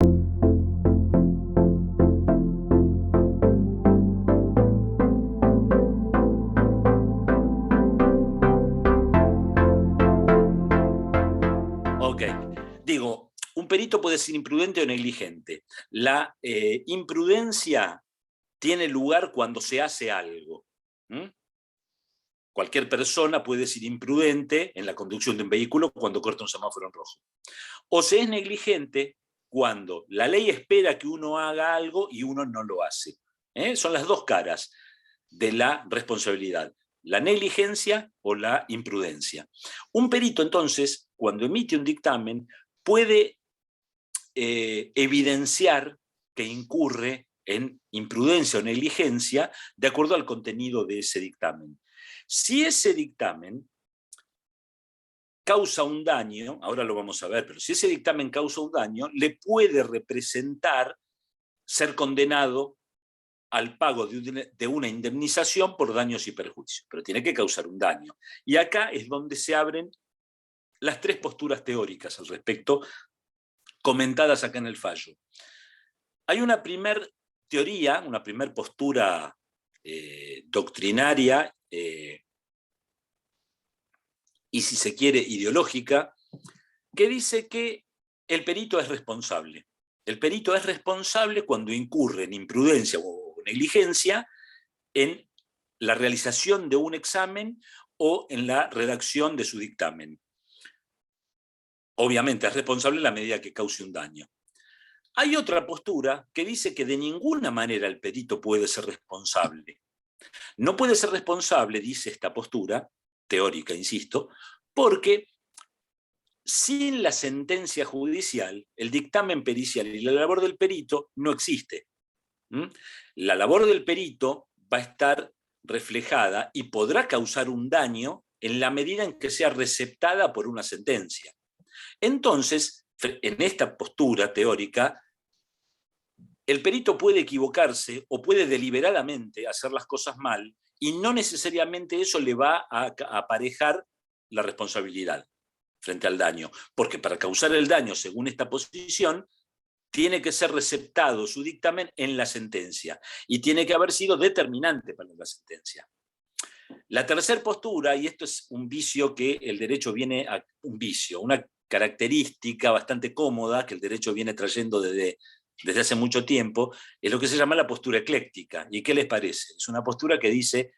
Ok, digo, un perito puede ser imprudente o negligente. La imprudencia tiene lugar cuando se hace algo. ¿Mm? Cualquier persona puede ser imprudente en la conducción de un vehículo cuando corta un semáforo en rojo. O se es negligente cuando la ley espera que uno haga algo y uno no lo hace. Son las dos caras de la responsabilidad, la negligencia o la imprudencia. Un perito, entonces, cuando emite un dictamen, puede evidenciar que incurre en imprudencia o negligencia de acuerdo al contenido de ese dictamen. Si ese dictamen causa un daño, ahora lo vamos a ver, pero si ese dictamen causa un daño, le puede representar ser condenado al pago de una indemnización por daños y perjuicios, pero tiene que causar un daño. Y acá es donde se abren las tres posturas teóricas al respecto, comentadas acá en el fallo. Hay una primer teoría, una primer postura doctrinaria y, si se quiere, ideológica, que dice que el perito es responsable. El perito es responsable cuando incurre en imprudencia o negligencia en la realización de un examen o en la redacción de su dictamen. Obviamente es responsable en la medida que cause un daño. Hay otra postura que dice que de ninguna manera el perito puede ser responsable. No puede ser responsable, dice esta postura, teórica, insisto, porque sin la sentencia judicial, el dictamen pericial y la labor del perito no existe. La labor del perito va a estar reflejada y podrá causar un daño en la medida en que sea receptada por una sentencia. Entonces, en esta postura teórica, el perito puede equivocarse o puede deliberadamente hacer las cosas mal y no necesariamente eso le va a aparejar la responsabilidad frente al daño, porque para causar el daño, según esta posición, tiene que ser receptado su dictamen en la sentencia y tiene que haber sido determinante para la sentencia. La tercera postura, y esto es un vicio que el derecho viene a, un vicio, una característica bastante cómoda que el derecho viene trayendo desde hace mucho tiempo, es lo que se llama la postura ecléctica. ¿Y qué les parece? Es una postura que dice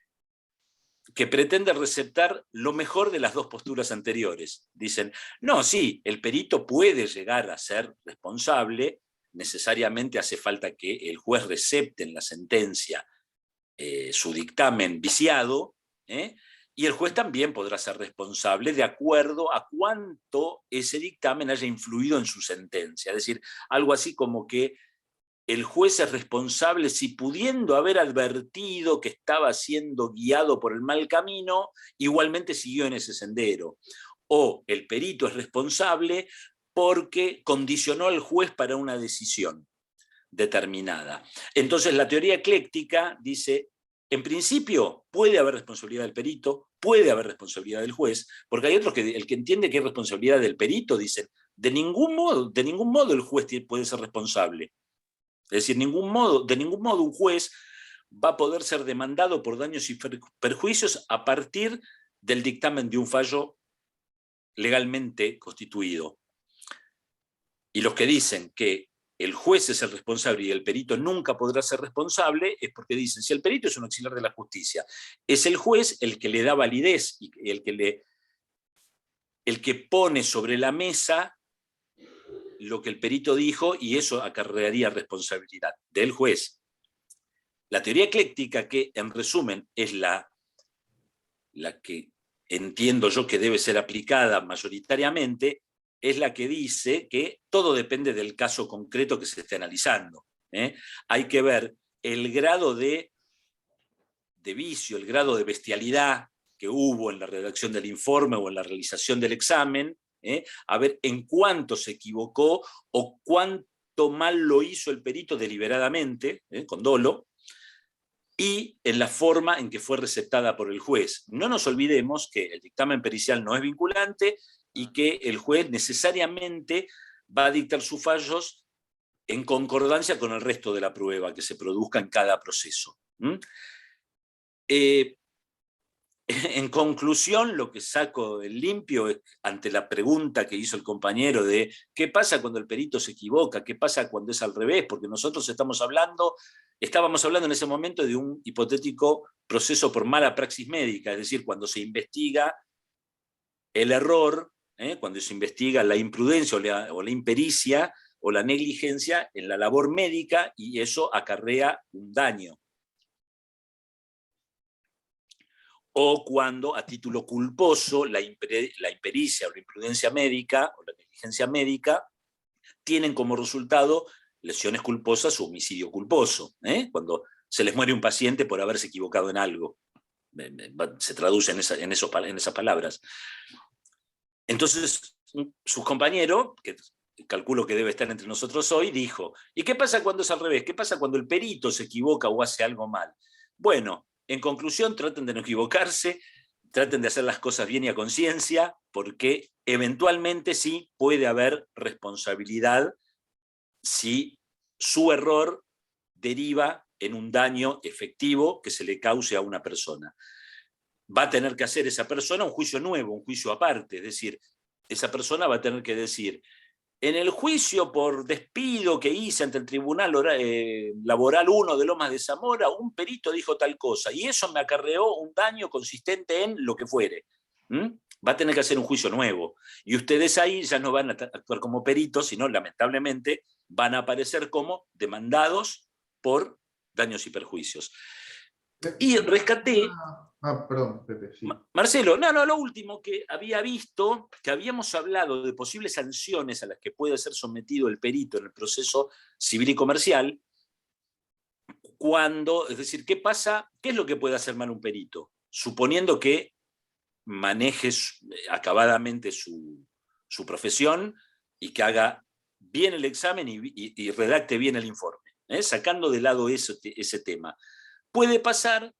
que pretende receptar lo mejor de las dos posturas anteriores. Dicen, no, sí, el perito puede llegar a ser responsable, necesariamente hace falta que el juez recepte en la sentencia su dictamen viciado, y el juez también podrá ser responsable de acuerdo a cuánto ese dictamen haya influido en su sentencia. Es decir, algo así como que el juez es responsable si, pudiendo haber advertido que estaba siendo guiado por el mal camino, igualmente siguió en ese sendero. O el perito es responsable porque condicionó al juez para una decisión determinada. Entonces la teoría ecléctica dice, en principio puede haber responsabilidad del perito, puede haber responsabilidad del juez, porque hay otros que el que entiende que hay responsabilidad del perito dicen, de ningún modo el juez puede ser responsable. Es decir, de ningún modo un juez va a poder ser demandado por daños y perjuicios a partir del dictamen de un fallo legalmente constituido. Y los que dicen que el juez es el responsable y el perito nunca podrá ser responsable es porque dicen, si el perito es un auxiliar de la justicia, es el juez el que le da validez y el que pone sobre la mesa lo que el perito dijo, y eso acarrearía responsabilidad del juez. La teoría ecléctica, que en resumen es la que entiendo yo que debe ser aplicada mayoritariamente, es la que dice que todo depende del caso concreto que se esté analizando. Hay que ver el grado de vicio, el grado de bestialidad que hubo en la redacción del informe o en la realización del examen, a ver en cuánto se equivocó o cuánto mal lo hizo el perito deliberadamente, con dolo, y en la forma en que fue receptada por el juez. No nos olvidemos que el dictamen pericial no es vinculante y que el juez necesariamente va a dictar sus fallos en concordancia con el resto de la prueba que se produzca en cada proceso. En conclusión, lo que saco en limpio es, ante la pregunta que hizo el compañero de ¿qué pasa cuando el perito se equivoca? ¿Qué pasa cuando es al revés? Porque nosotros estábamos hablando en ese momento de un hipotético proceso por mala praxis médica, es decir, cuando se investiga el error, cuando se investiga la imprudencia o la impericia o la negligencia en la labor médica, y eso acarrea un daño. O cuando a título culposo la impericia o la imprudencia médica o la negligencia médica tienen como resultado lesiones culposas o homicidio culposo, cuando se les muere un paciente por haberse equivocado en algo. Se traduce en esas palabras. Entonces, su compañero, que calculo que debe estar entre nosotros hoy, dijo, ¿y qué pasa cuando es al revés? ¿Qué pasa cuando el perito se equivoca o hace algo mal? Bueno, en conclusión, traten de no equivocarse, traten de hacer las cosas bien y a conciencia, porque eventualmente sí puede haber responsabilidad si su error deriva en un daño efectivo que se le cause a una persona. Va a tener que hacer esa persona un juicio nuevo, un juicio aparte, es decir, esa persona va a tener que decir, en el juicio por despido que hice ante el Tribunal Laboral 1 de Lomas de Zamora, un perito dijo tal cosa, y eso me acarreó un daño consistente en lo que fuere. Va a tener que hacer un juicio nuevo. Y ustedes ahí ya no van a actuar como peritos, sino, lamentablemente, van a aparecer como demandados por daños y perjuicios. Y rescaté... perdón, Pepe, sí. Marcelo, no, lo último que había visto, que habíamos hablado de posibles sanciones a las que puede ser sometido el perito en el proceso civil y comercial, es decir, ¿qué es lo que puede hacer mal un perito? Suponiendo que maneje acabadamente su profesión y que haga bien el examen y redacte bien el informe, sacando de lado ese tema. Puede pasar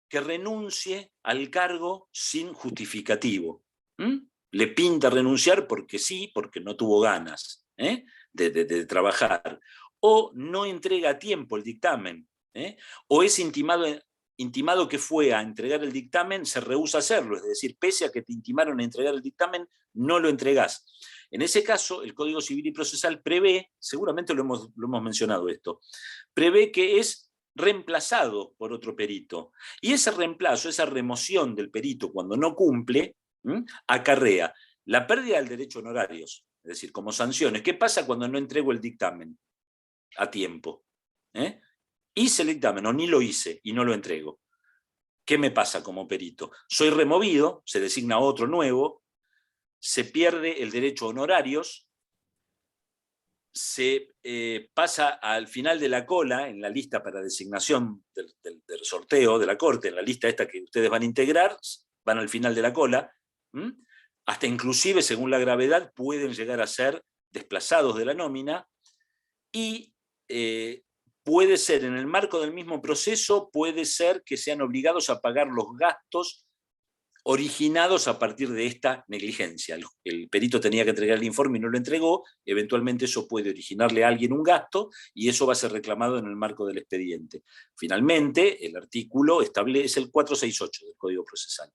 que renuncie al cargo sin justificativo. Le pinta renunciar porque sí, porque no tuvo ganas de trabajar. O no entrega a tiempo el dictamen. O es intimado que fue a entregar el dictamen, se rehúsa a hacerlo. Es decir, pese a que te intimaron a entregar el dictamen, no lo entregás. En ese caso, el Código Civil y Procesal prevé, seguramente lo hemos mencionado esto, prevé que es reemplazado por otro perito. Y ese reemplazo, esa remoción del perito cuando no cumple, acarrea la pérdida del derecho a honorarios, es decir, como sanciones. ¿Qué pasa cuando no entrego el dictamen a tiempo? Hice el dictamen o ni lo hice y no lo entrego. ¿Qué me pasa como perito? Soy removido, se designa otro nuevo, se pierde el derecho a honorarios, se pasa al final de la cola, en la lista para designación del sorteo de la Corte, en la lista esta que ustedes van a integrar, van al final de la cola, hasta inclusive, según la gravedad, pueden llegar a ser desplazados de la nómina, y puede ser, en el marco del mismo proceso, puede ser que sean obligados a pagar los gastos originados a partir de esta negligencia. El perito tenía que entregar el informe y no lo entregó, eventualmente eso puede originarle a alguien un gasto y eso va a ser reclamado en el marco del expediente. Finalmente, el artículo es el 468 del Código Procesal.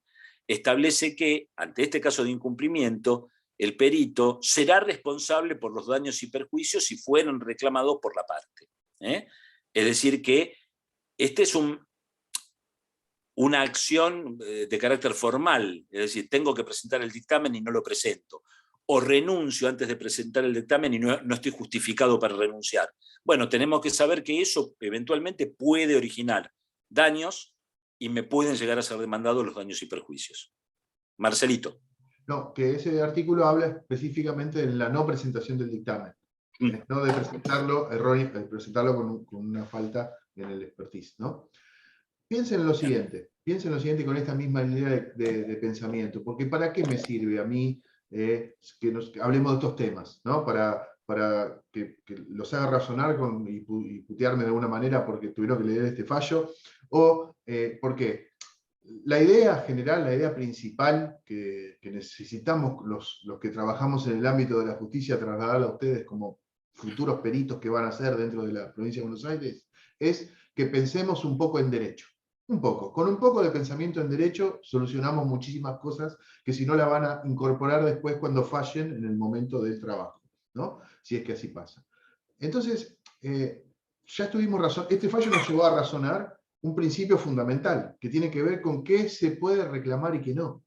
Establece que, ante este caso de incumplimiento, el perito será responsable por los daños y perjuicios si fueron reclamados por la parte. Es decir que este es una acción de carácter formal, es decir, tengo que presentar el dictamen y no lo presento, o renuncio antes de presentar el dictamen y no estoy justificado para renunciar. Bueno, tenemos que saber que eso eventualmente puede originar daños y me pueden llegar a ser demandados los daños y perjuicios. Marcelito. No, que ese artículo habla específicamente de la no presentación del dictamen, no de presentarlo con una falta en el expertise, ¿no? Piensen en lo siguiente con esta misma línea de pensamiento, porque ¿para qué me sirve a mí que hablemos de estos temas? ¿No? Para que los haga razonar y putearme de alguna manera porque tuvieron que leer este fallo, o porque la idea general, la idea principal que necesitamos los que trabajamos en el ámbito de la justicia trasladarla a ustedes como futuros peritos que van a ser dentro de la provincia de Buenos Aires, es que pensemos un poco en derecho. Un poco. Con un poco de pensamiento en derecho solucionamos muchísimas cosas que si no la van a incorporar después cuando fallen en el momento del trabajo, ¿no? Si es que así pasa. Entonces, ya estuvimos razonando. Este fallo nos llevó a razonar un principio fundamental que tiene que ver con qué se puede reclamar y qué no.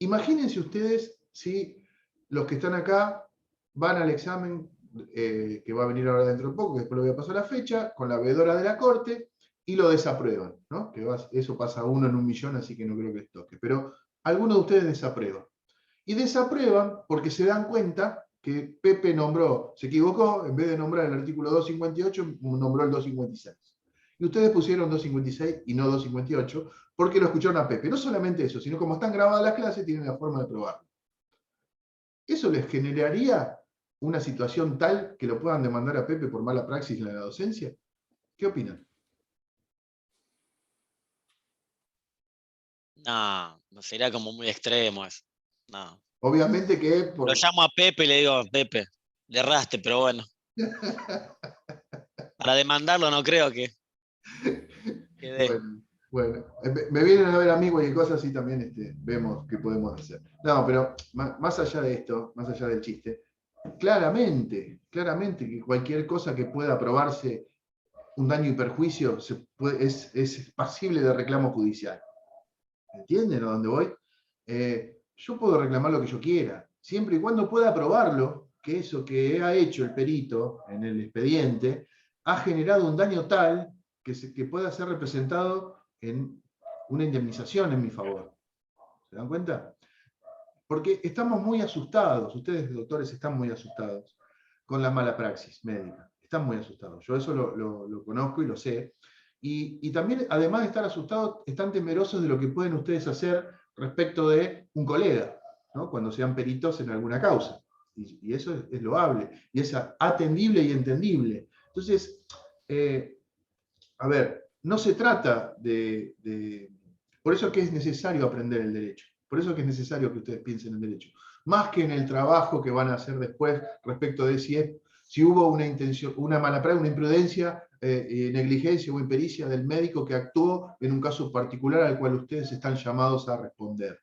Imagínense ustedes si los que están acá van al examen que va a venir ahora dentro de poco, que después le voy a pasar la fecha, con la veedora de la corte, y lo desaprueban, ¿no? Eso pasa 1 en 1.000.000, así que no creo que les toque. Pero algunos de ustedes desaprueban. Y desaprueban porque se dan cuenta que Pepe se equivocó, en vez de nombrar el artículo 258, nombró el 256. Y ustedes pusieron 256 y no 258, porque lo escucharon a Pepe. No solamente eso, sino como están grabadas las clases, tienen la forma de probarlo. ¿Eso les generaría una situación tal que lo puedan demandar a Pepe por mala praxis en la docencia? ¿Qué opinan? No, no sería como muy extremo eso. No. Obviamente que... Lo llamo a Pepe y le digo, Pepe, le erraste, pero bueno. Para demandarlo no creo que dé. Bueno, me vienen a ver amigos y cosas así también vemos qué podemos hacer. No, pero más allá de esto, más allá del chiste, claramente que cualquier cosa que pueda probarse un daño y perjuicio es pasible de reclamo judicial. ¿Entienden a dónde voy? Yo puedo reclamar lo que yo quiera, siempre y cuando pueda probarlo, que eso que ha hecho el perito en el expediente ha generado un daño tal que pueda ser representado en una indemnización en mi favor. ¿Se dan cuenta? Porque estamos muy asustados, ustedes doctores están muy asustados con la mala praxis médica. Están muy asustados. Yo eso lo conozco y lo sé. Y también, además de estar asustados, están temerosos de lo que pueden ustedes hacer respecto de un colega, ¿no? Cuando sean peritos en alguna causa. Y eso es loable, y es atendible y entendible. Entonces, a ver, no se trata Por eso es que es necesario aprender el derecho. Por eso es que es necesario que ustedes piensen en derecho. Más que en el trabajo que van a hacer después respecto de si hubo una intención, una mala práctica, una imprudencia, negligencia o impericia del médico que actuó en un caso particular al cual ustedes están llamados a responder.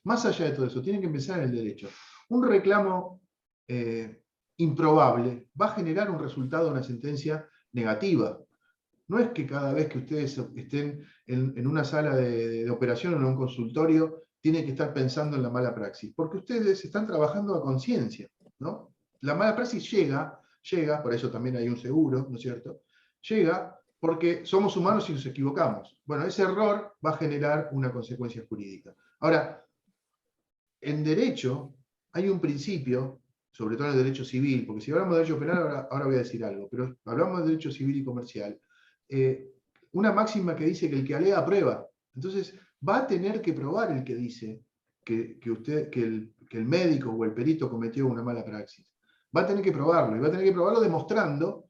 Más allá de todo eso, tienen que pensar en el derecho. Un reclamo improbable va a generar un resultado, una sentencia negativa. No es que cada vez que ustedes estén en una sala de operación o en un consultorio, tienen que estar pensando en la mala praxis, porque ustedes están trabajando a conciencia, ¿no? La mala praxis llega, por eso también hay un seguro, ¿no es cierto? Llega porque somos humanos y nos equivocamos. Bueno, ese error va a generar una consecuencia jurídica. Ahora, en derecho hay un principio, sobre todo en el derecho civil, porque si hablamos de derecho penal, ahora voy a decir algo, pero hablamos de derecho civil y comercial, una máxima que dice que el que alega aprueba. Entonces, va a tener que probar el que dice que el médico o el perito cometió una mala praxis. Va a tener que probarlo, y va a tener que probarlo demostrando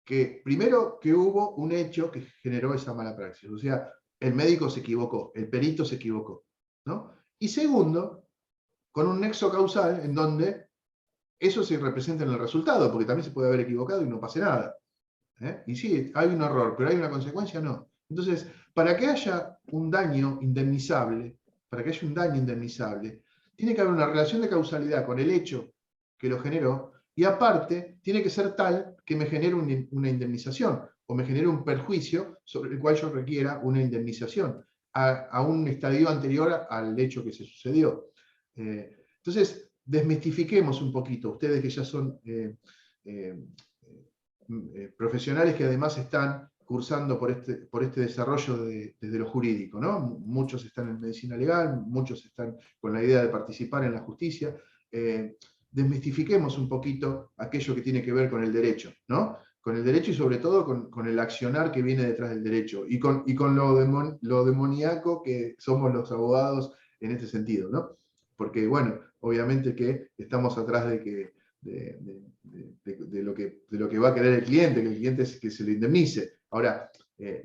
que, primero, que hubo un hecho que generó esa mala praxis. O sea, el médico se equivocó, el perito se equivocó, ¿no? Y segundo, con un nexo causal en donde eso se representa en el resultado, porque también se puede haber equivocado y no pase nada. Y sí, hay un error, pero hay una consecuencia, no. Entonces, para que haya un daño indemnizable, tiene que haber una relación de causalidad con el hecho que lo generó, y aparte, tiene que ser tal que me genere una indemnización, o me genere un perjuicio sobre el cual yo requiera una indemnización, a un estadio anterior al hecho que se sucedió. Entonces, desmistifiquemos un poquito, ustedes que ya son profesionales que además están cursando por este desarrollo desde lo jurídico, ¿no? Muchos están en medicina legal, muchos están con la idea de participar en la justicia. Desmistifiquemos un poquito aquello que tiene que ver con el derecho, ¿no? Con el derecho y sobre todo con el accionar que viene detrás del derecho y con lo demoníaco que somos los abogados en este sentido, ¿no? Porque, bueno, obviamente que estamos atrás de lo que va a querer el cliente, que el cliente es que se le indemnice. Ahora,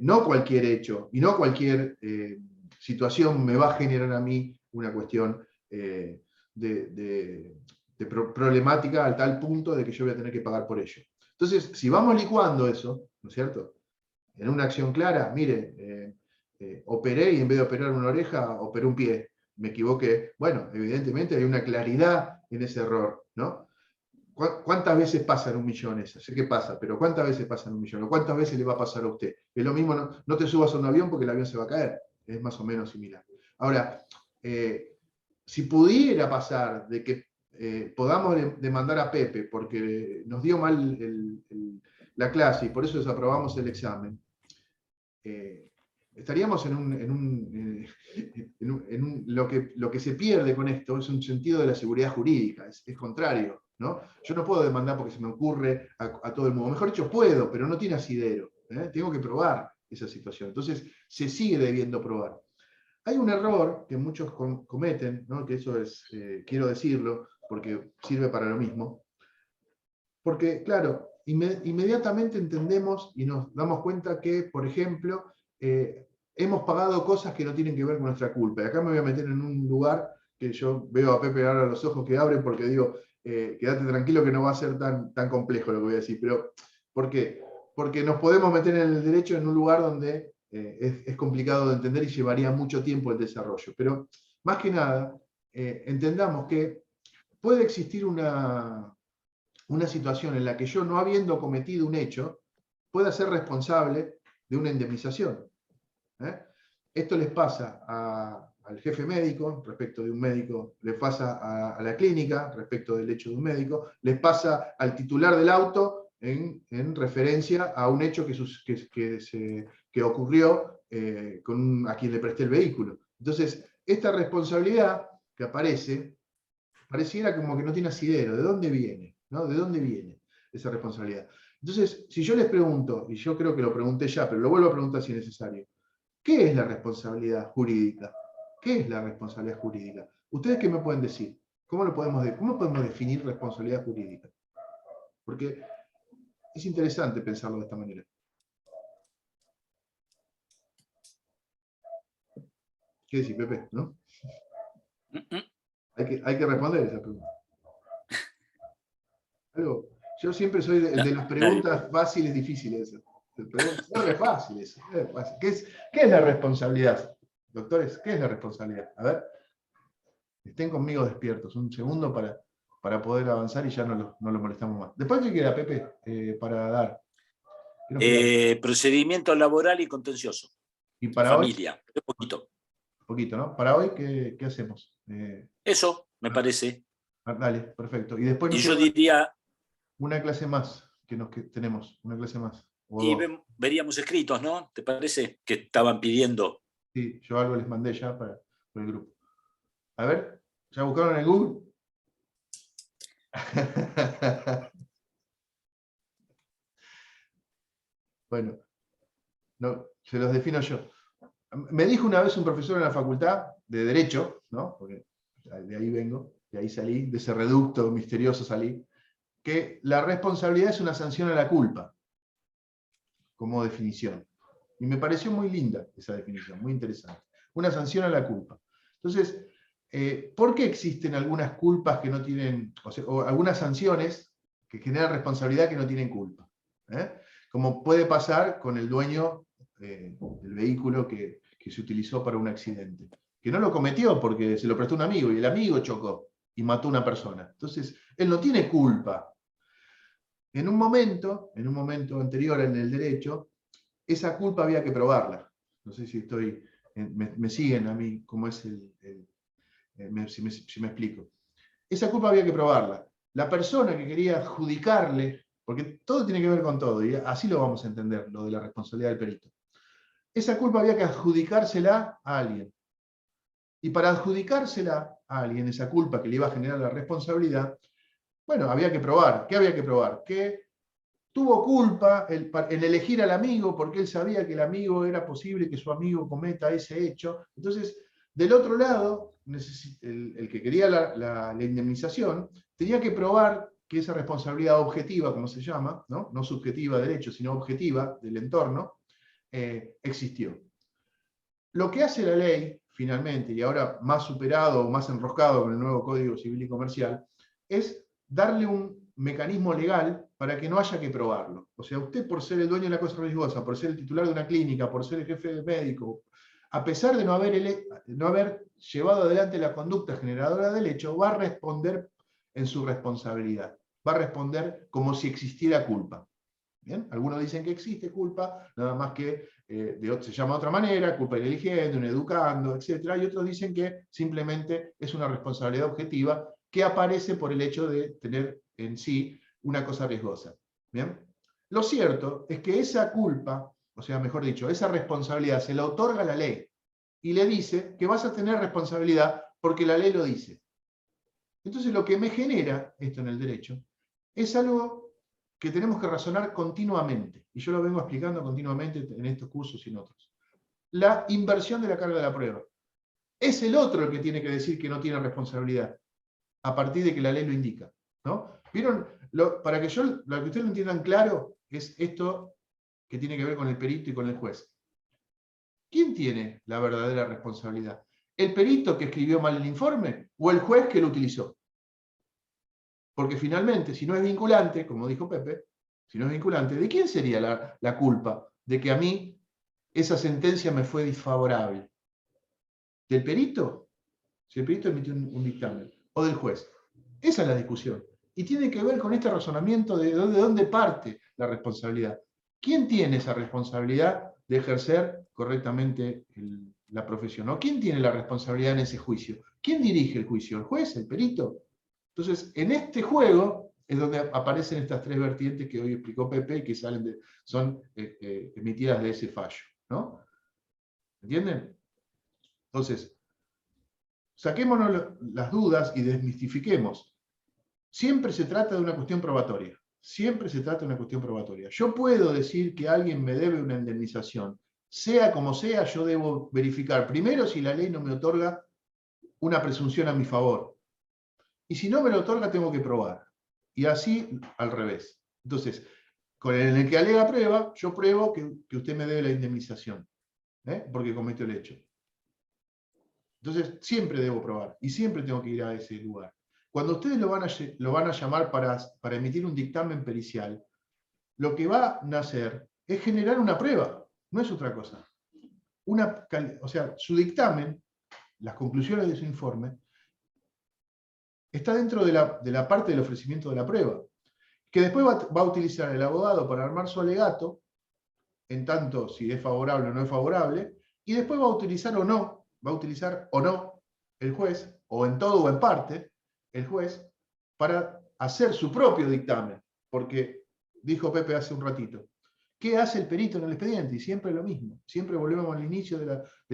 no cualquier hecho y no cualquier situación me va a generar a mí una cuestión de problemática al tal punto de que yo voy a tener que pagar por ello. Entonces, si vamos licuando eso, ¿no es cierto? En una acción clara, mire, operé y en vez de operar una oreja, operé un pie. Me equivoqué. Bueno, evidentemente hay una claridad en ese error, ¿no? ¿Cuántas veces pasa en 1.000.000 eso? Sé que pasa, pero ¿cuántas veces pasa en 1.000.000? ¿O cuántas veces le va a pasar a usted? Es lo mismo, no te subas a un avión porque el avión se va a caer. Es más o menos similar. Ahora, si pudiera pasar de que podamos demandar a Pepe porque nos dio mal la clase y por eso desaprobamos el examen, estaríamos lo que se pierde con esto es un sentido de la seguridad jurídica, es contrario, ¿no? Yo no puedo demandar porque se me ocurre a todo el mundo. Mejor dicho, puedo, pero no tiene asidero. Tengo que probar esa situación. Entonces, se sigue debiendo probar. Hay un error que muchos cometen, ¿no? Que eso es, quiero decirlo, porque sirve para lo mismo. Porque, claro, inmediatamente entendemos y nos damos cuenta que, por ejemplo, hemos pagado cosas que no tienen que ver con nuestra culpa. Y acá me voy a meter en un lugar que yo veo a Pepe ahora los ojos que abren porque digo, quédate tranquilo que no va a ser tan complejo lo que voy a decir. Pero, ¿por qué? Porque nos podemos meter en el derecho en un lugar donde es complicado de entender y llevaría mucho tiempo el desarrollo. Pero, más que nada, entendamos que puede existir una situación en la que yo, no habiendo cometido un hecho, pueda ser responsable de una indemnización. Esto les pasa al jefe médico respecto de un médico, les pasa a la clínica respecto del hecho de un médico, les pasa al titular del auto en referencia a un hecho que ocurrió a quien le presté el vehículo. Entonces, esta responsabilidad que aparece, pareciera como que no tiene asidero. ¿De dónde viene? ¿No? ¿De dónde viene esa responsabilidad? Entonces, si yo les pregunto, y yo creo que lo pregunté ya, pero lo vuelvo a preguntar si es necesario, ¿qué es la responsabilidad jurídica? ¿Qué es la responsabilidad jurídica? ¿Ustedes qué me pueden decir? ¿Cómo podemos definir responsabilidad jurídica? Porque es interesante pensarlo de esta manera. ¿Qué decís, Pepe? ¿No? Hay que responder esa pregunta. Yo siempre soy el de las preguntas fáciles, difíciles. No es fácil eso. ¿Qué es la responsabilidad? Doctores, ¿qué es la responsabilidad? A ver, estén conmigo despiertos un segundo para poder avanzar y ya no lo molestamos más. Después, ¿qué queda, Pepe, para dar? Procedimiento laboral y contencioso. ¿Y para familia, hoy? poquito. Poquito, ¿no? Para hoy, ¿qué hacemos? Eso, me parece. Dale, perfecto. Y después Y yo diría... una clase más que tenemos, una clase más. Y veríamos escritos, ¿no? ¿Te parece? Que estaban pidiendo. Sí, yo algo les mandé ya por el grupo. A ver, ¿ya buscaron en el Google? Bueno, no, se los defino yo. Me dijo una vez un profesor en la facultad de Derecho, ¿no? Porque de ahí vengo, de ahí salí, de ese reducto misterioso salí, que la responsabilidad es una sanción a la culpa, como definición. Y me pareció muy linda esa definición, muy interesante. Una sanción a la culpa. Entonces, ¿por qué existen algunas culpas que no tienen, o algunas sanciones que generan responsabilidad que no tienen culpa? Como puede pasar con el dueño del vehículo que se utilizó para un accidente, que no lo cometió porque se lo prestó un amigo y el amigo chocó y mató a una persona. Entonces, él no tiene culpa. En un momento anterior en el derecho, esa culpa había que probarla. No sé si me siguen a mí, cómo es si me explico. Esa culpa había que probarla. La persona que quería adjudicarle, porque todo tiene que ver con todo, y así lo vamos a entender, lo de la responsabilidad del perito. Esa culpa había que adjudicársela a alguien. Y para adjudicársela a alguien, esa culpa que le iba a generar la responsabilidad, bueno, había que probar. ¿Qué había que probar? Que tuvo culpa en elegir al amigo porque él sabía que el amigo era posible que su amigo cometa ese hecho. Entonces, del otro lado, el que quería la indemnización tenía que probar que esa responsabilidad objetiva, como se llama, no subjetiva de derecho, sino objetiva del entorno, existió. Lo que hace la ley, finalmente, y ahora más superado o más enroscado con el nuevo Código Civil y Comercial, es darle un mecanismo legal para que no haya que probarlo. O sea, usted por ser el dueño de la cosa riesgosa, por ser el titular de una clínica, por ser el jefe de médico, a pesar de no haber llevado adelante la conducta generadora del hecho, va a responder en su responsabilidad. Va a responder como si existiera culpa. ¿Bien? Algunos dicen que existe culpa, nada más que se llama de otra manera, culpa del dirigente, un educando, etc. Y otros dicen que simplemente es una responsabilidad objetiva que aparece por el hecho de tener en sí una cosa riesgosa. ¿Bien? Lo cierto es que esa culpa, o sea, mejor dicho, esa responsabilidad se la otorga la ley y le dice que vas a tener responsabilidad porque la ley lo dice. Entonces lo que me genera esto en el derecho es algo que tenemos que razonar continuamente, y yo lo vengo explicando continuamente en estos cursos y en otros. La inversión de la carga de la prueba. Es el otro el que tiene que decir que no tiene responsabilidad, a partir de que la ley lo indica, ¿no? ¿Vieron? Para que ustedes lo entiendan claro, es esto que tiene que ver con el perito y con el juez. ¿Quién tiene la verdadera responsabilidad? ¿El perito que escribió mal el informe o el juez que lo utilizó? Porque finalmente, si no es vinculante, como dijo Pepe, si no es vinculante, ¿de quién sería la culpa de que a mí esa sentencia me fue desfavorable? ¿Del perito? Si el perito emitió un dictamen. ¿O del juez? Esa es la discusión. Y tiene que ver con este razonamiento de dónde parte la responsabilidad. ¿Quién tiene esa responsabilidad de ejercer correctamente la profesión? ¿O quién tiene la responsabilidad en ese juicio? ¿Quién dirige el juicio? ¿El juez? ¿El perito? Entonces, en este juego es donde aparecen estas tres vertientes que hoy explicó Pepe y que son emitidas de ese fallo, ¿no? ¿Entienden? Entonces, saquémonos las dudas y desmistifiquemos. Siempre se trata de una cuestión probatoria. Siempre se trata de una cuestión probatoria. Yo puedo decir que alguien me debe una indemnización. Sea como sea, yo debo verificar primero si la ley no me otorga una presunción a mi favor. Y si no me lo otorga, tengo que probar. Y así al revés. Entonces, en el que alega prueba, yo pruebo que usted me debe la indemnización, porque cometió el hecho. Entonces, siempre debo probar y siempre tengo que ir a ese lugar. Cuando ustedes lo van a llamar para emitir un dictamen pericial, lo que va a nacer es generar una prueba, no es otra cosa. O sea, su dictamen, las conclusiones de su informe, está dentro de la parte del ofrecimiento de la prueba, que después va a utilizar el abogado para armar su alegato, en tanto si es favorable o no es favorable, y después va a utilizar o no el juez, o en todo o en parte, el juez, para hacer su propio dictamen. Porque, dijo Pepe hace un ratito, ¿qué hace el perito en el expediente? Y siempre lo mismo, siempre volvemos al inicio de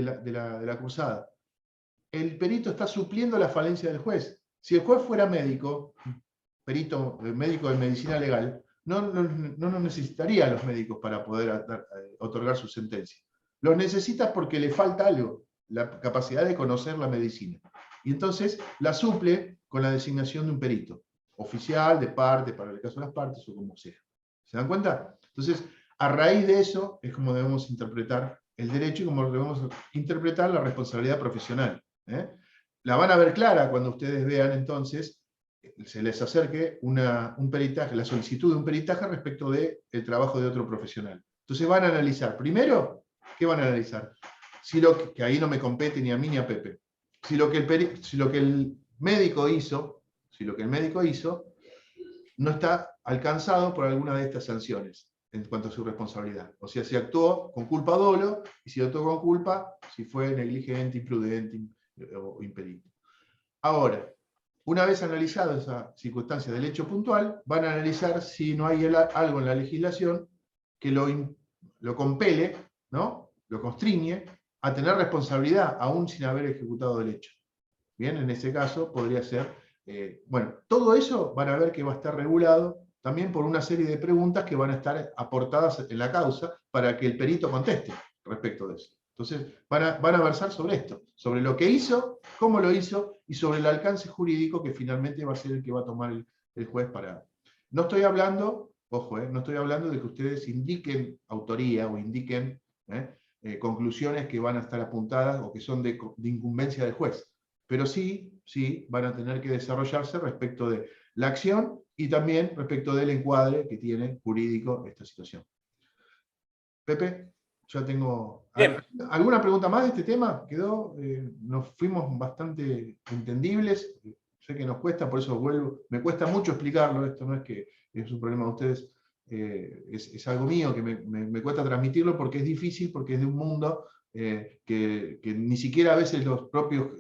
la cruzada. El perito está supliendo la falencia del juez. Si el juez fuera médico, médico de medicina legal, no necesitaría a los médicos para poder otorgar su sentencia. Los necesita porque le falta algo, la capacidad de conocer la medicina. Y entonces la suple con la designación de un perito, oficial, de parte, para el caso de las partes o como sea. ¿Se dan cuenta? Entonces, a raíz de eso es como debemos interpretar el derecho y como debemos interpretar la responsabilidad profesional. La van a ver clara cuando ustedes vean entonces se les acerque un peritaje, la solicitud de un peritaje respecto del trabajo de otro profesional. Entonces van a analizar, primero, ¿qué van a analizar? Que ahí no me compete ni a mí ni a Pepe. Si lo que el médico hizo no está alcanzado por alguna de estas sanciones en cuanto a su responsabilidad. O sea, si actuó con culpa dolo, y si actuó con culpa, si fue negligente, imprudente o impedido. Ahora, una vez analizada esa circunstancia del hecho puntual, van a analizar si no hay algo en la legislación que lo compele, ¿no? Lo constriñe a tener responsabilidad aún sin haber ejecutado el hecho. Bien, en ese caso podría ser, bueno, todo eso van a ver que va a estar regulado también por una serie de preguntas que van a estar aportadas en la causa para que el perito conteste respecto de eso. Entonces, van a versar sobre esto, sobre lo que hizo, cómo lo hizo, y sobre el alcance jurídico que finalmente va a ser el que va a tomar el juez para... No estoy hablando, ojo, no estoy hablando de que ustedes indiquen autoría o indiquen conclusiones que van a estar apuntadas o que son de incumbencia del juez, pero sí van a tener que desarrollarse respecto de la acción y también respecto del encuadre que tiene jurídico esta situación. Pepe, ya tengo... Bien. ¿Alguna pregunta más de este tema? ¿Quedó? Nos fuimos bastante entendibles. Sé que nos cuesta, por eso vuelvo. Me cuesta mucho explicarlo, esto no es que es un problema de ustedes, es algo mío que me cuesta transmitirlo porque es difícil, porque es de un mundo que ni siquiera a veces los propios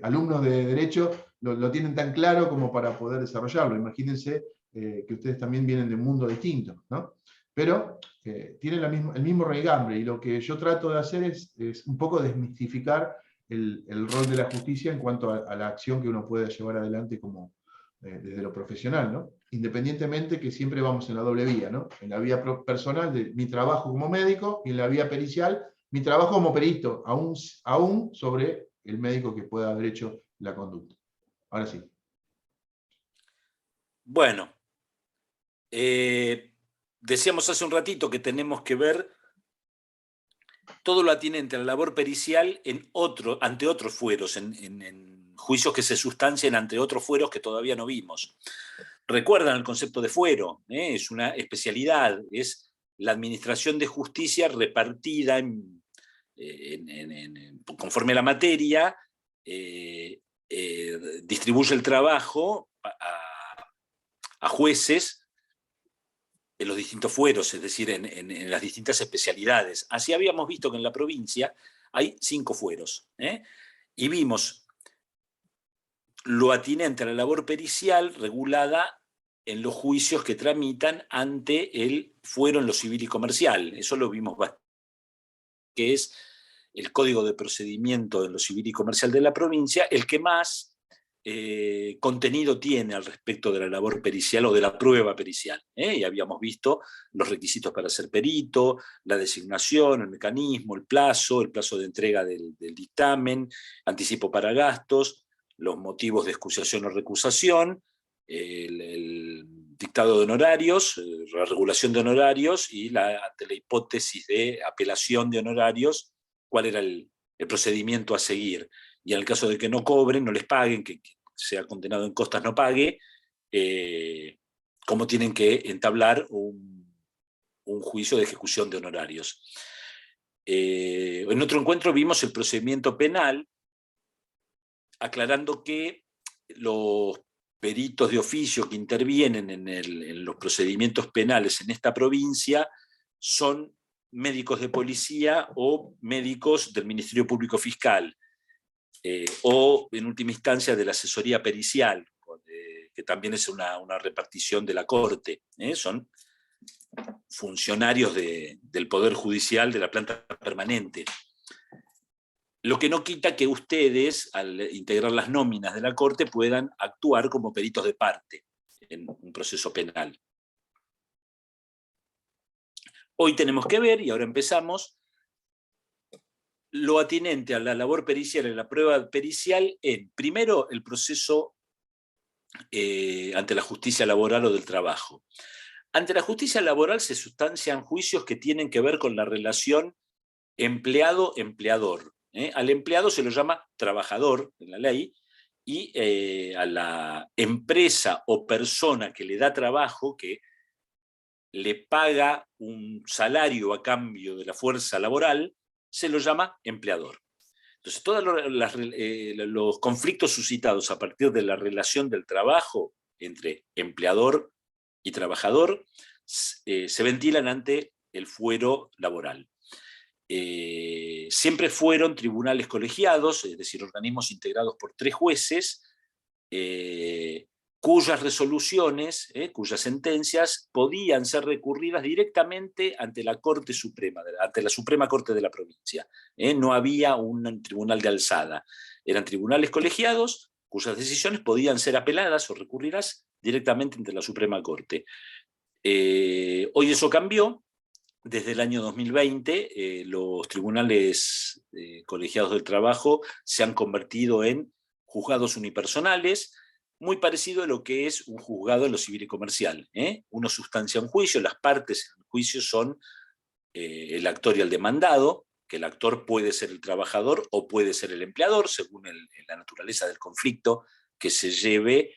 alumnos de Derecho lo tienen tan claro como para poder desarrollarlo. Imagínense que ustedes también vienen de un mundo distinto, ¿no? Pero tienen el mismo raigambre, y lo que yo trato de hacer es un poco desmistificar el rol de la justicia en cuanto a la acción que uno puede llevar adelante como, desde lo profesional, ¿no? Independientemente que siempre vamos en la doble vía, ¿no? En la vía personal de mi trabajo como médico y en la vía pericial, mi trabajo como perito, aún sobre el médico que pueda haber hecho la conducta. Ahora sí. Bueno, decíamos hace un ratito que tenemos que ver todo lo atinente a la labor pericial ante otros fueros, en juicios que se sustancian ante otros fueros que todavía no vimos. Recuerdan el concepto de fuero, es una especialidad, es la administración de justicia repartida conforme a la materia, distribuye el trabajo a jueces en los distintos fueros, es decir, en las distintas especialidades. Así habíamos visto que en la provincia hay 5 fueros, y vimos lo atinente a la labor pericial regulada en los juicios que tramitan ante el fuero en lo civil y comercial. Eso lo vimos bastante, que es el Código de Procedimiento en lo civil y comercial de la provincia, el que más contenido tiene al respecto de la labor pericial o de la prueba pericial. Y habíamos visto los requisitos para ser perito, la designación, el mecanismo, el plazo de entrega del dictamen, anticipo para gastos, los motivos de excusación o recusación, el dictado de honorarios, la regulación de honorarios y ante la hipótesis de apelación de honorarios, cuál era el procedimiento a seguir. Y en el caso de que no cobren, no les paguen, que sea condenado en costas no pague, cómo tienen que entablar un juicio de ejecución de honorarios. En otro encuentro vimos el procedimiento penal, aclarando que los peritos de oficio que intervienen en los procedimientos penales en esta provincia son médicos de policía o médicos del Ministerio Público Fiscal, o en última instancia de la asesoría pericial, que también es una repartición de la Corte. Son funcionarios del Poder Judicial de la planta permanente. Lo que no quita que ustedes, al integrar las nóminas de la Corte, puedan actuar como peritos de parte en un proceso penal. Hoy tenemos que ver, y ahora empezamos, lo atinente a la labor pericial, en la prueba pericial, primero, el proceso ante la justicia laboral o del trabajo. Ante la justicia laboral se sustancian juicios que tienen que ver con la relación empleado-empleador. Al empleado se lo llama trabajador en la ley, y a la empresa o persona que le da trabajo, que le paga un salario a cambio de la fuerza laboral, se lo llama empleador. Entonces, todos los conflictos suscitados a partir de la relación del trabajo entre empleador y trabajador se ventilan ante el fuero laboral. Siempre fueron tribunales colegiados, es decir, organismos integrados por 3 jueces, cuyas resoluciones, cuyas sentencias podían ser recurridas directamente ante la Corte Suprema, ante la Suprema Corte de la provincia. No había un tribunal de alzada. Eran tribunales colegiados cuyas decisiones podían ser apeladas o recurridas directamente ante la Suprema Corte. Hoy eso cambió. Desde el año 2020, los tribunales colegiados del trabajo se han convertido en juzgados unipersonales, muy parecido a lo que es un juzgado en lo civil y comercial. Uno sustancia un juicio, las partes en el juicio son el actor y el demandado, que el actor puede ser el trabajador o puede ser el empleador, según la naturaleza del conflicto que se lleve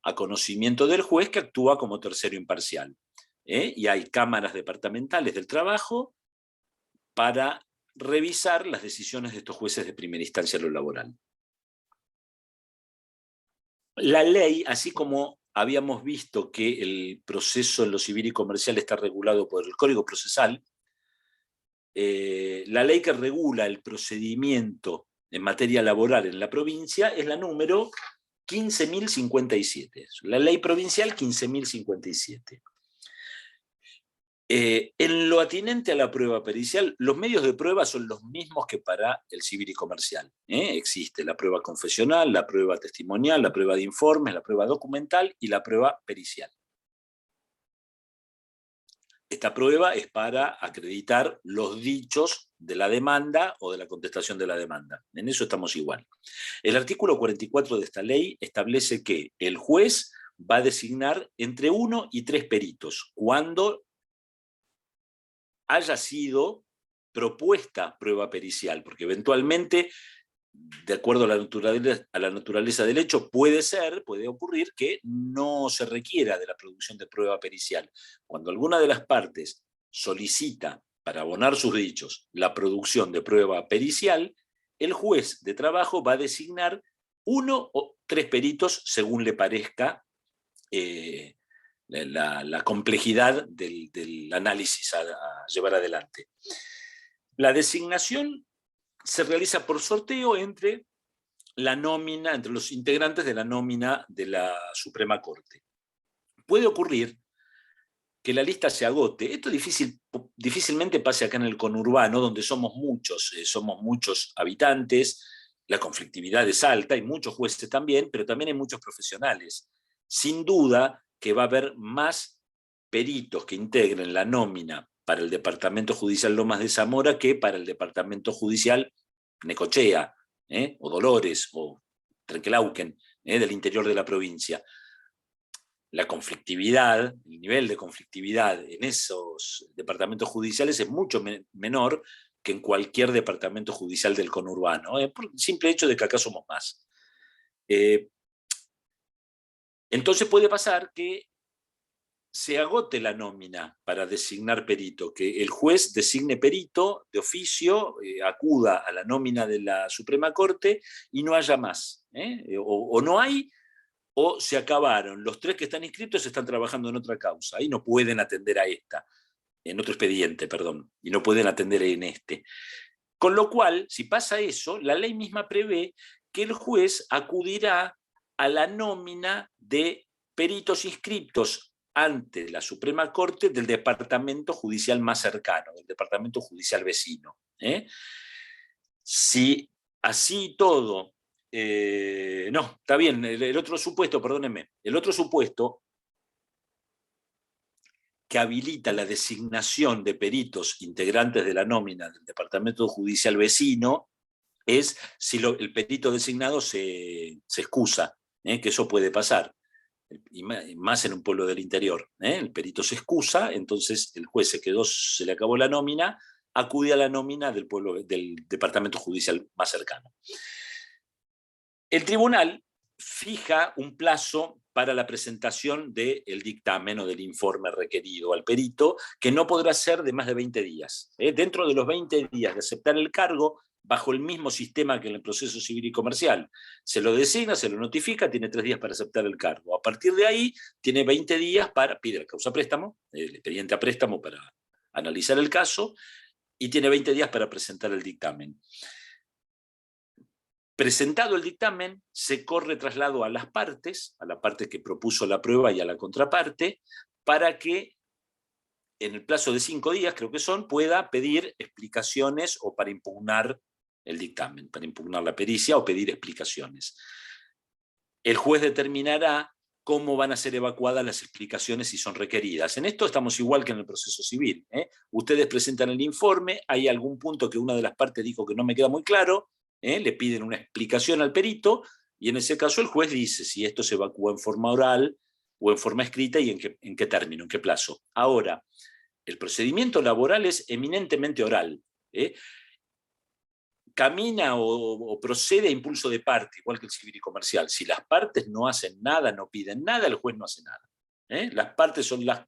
a conocimiento del juez, que actúa como tercero imparcial. Y hay cámaras departamentales del trabajo para revisar las decisiones de estos jueces de primera instancia en lo laboral. La ley, así como habíamos visto que el proceso en lo civil y comercial está regulado por el Código Procesal, la ley que regula el procedimiento en materia laboral en la provincia es la número 15.057, la ley provincial 15.057. En lo atinente a la prueba pericial, los medios de prueba son los mismos que para el civil y comercial. Existe la prueba confesional, la prueba testimonial, la prueba de informes, la prueba documental y la prueba pericial. Esta prueba es para acreditar los dichos de la demanda o de la contestación de la demanda. En eso estamos igual. El artículo 44 de esta ley establece que el juez va a designar entre 1 y 3 peritos cuando haya sido propuesta prueba pericial, porque eventualmente, de acuerdo a la naturaleza del hecho, puede ocurrir que no se requiera de la producción de prueba pericial. Cuando alguna de las partes solicita, para abonar sus dichos, la producción de prueba pericial, el juez de trabajo va a designar 1 o 3 peritos según le parezca la complejidad del análisis a llevar adelante. La designación se realiza por sorteo entre los integrantes de la nómina de la Suprema Corte. Puede ocurrir que la lista se agote. Esto difícilmente pasa acá en el conurbano, donde somos muchos habitantes, la conflictividad es alta, hay muchos jueces también, pero también hay muchos profesionales. Sin duda que va a haber más peritos que integren la nómina para el Departamento Judicial Lomas de Zamora que para el Departamento Judicial Necochea, o Dolores, o Trenquelauquen, del interior de la provincia. La conflictividad, el nivel de conflictividad en esos departamentos judiciales es mucho menor que en cualquier departamento judicial del conurbano, por el simple hecho de que acá somos más. Entonces puede pasar que se agote la nómina para designar perito, que el juez designe perito de oficio, acuda a la nómina de la Suprema Corte y no haya más. O no hay, o se acabaron. Los 3 que están inscritos están trabajando en otra causa y no pueden atender a esta, en otro expediente, perdón, y no pueden atender en este. Con lo cual, si pasa eso, la ley misma prevé que el juez acudirá a la nómina de peritos inscriptos ante la Suprema Corte del departamento judicial más cercano, del departamento judicial vecino. Si así todo, no, está bien, el otro supuesto, perdónenme, el otro supuesto que habilita la designación de peritos integrantes de la nómina del departamento judicial vecino es si el perito designado se excusa, que eso puede pasar. Y más en un pueblo del interior, el perito se excusa, entonces el juez se le acabó la nómina, acude a la nómina del departamento judicial más cercano. El tribunal fija un plazo para la presentación del dictamen o del informe requerido al perito, que no podrá ser de más de 20 días. Dentro de los 20 días de aceptar el cargo, bajo el mismo sistema que en el proceso civil y comercial. Se lo designa, se lo notifica, tiene 3 días para aceptar el cargo. A partir de ahí, tiene 20 días pide la causa préstamo, el expediente a préstamo para analizar el caso, y tiene 20 días para presentar el dictamen. Presentado el dictamen, se corre traslado a las partes, a la parte que propuso la prueba y a la contraparte, para que en el plazo de 5 días, creo que son, pueda pedir explicaciones o para impugnar el dictamen, para impugnar la pericia o pedir explicaciones. El juez determinará cómo van a ser evacuadas las explicaciones si son requeridas. En esto estamos igual que en el proceso civil. Ustedes presentan el informe, hay algún punto que una de las partes dijo que no me queda muy claro, le piden una explicación al perito, y en ese caso el juez dice si esto se evacúa en forma oral o en forma escrita y en qué término, en qué plazo. Ahora, el procedimiento laboral es eminentemente oral. camina o procede a impulso de parte, igual que el civil y comercial. Si las partes no hacen nada, no piden nada, el juez no hace nada. Las partes son las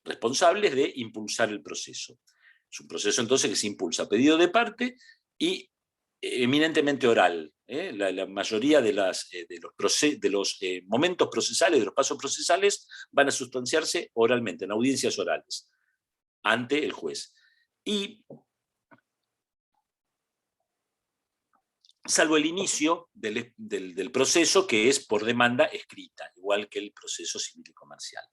responsables de impulsar el proceso. Es un proceso entonces que se impulsa a pedido de parte y eminentemente oral. La mayoría de los momentos procesales, de los pasos procesales, van a sustanciarse oralmente, en audiencias orales, ante el juez. Y salvo el inicio del proceso, que es por demanda escrita, igual que el proceso civil y comercial.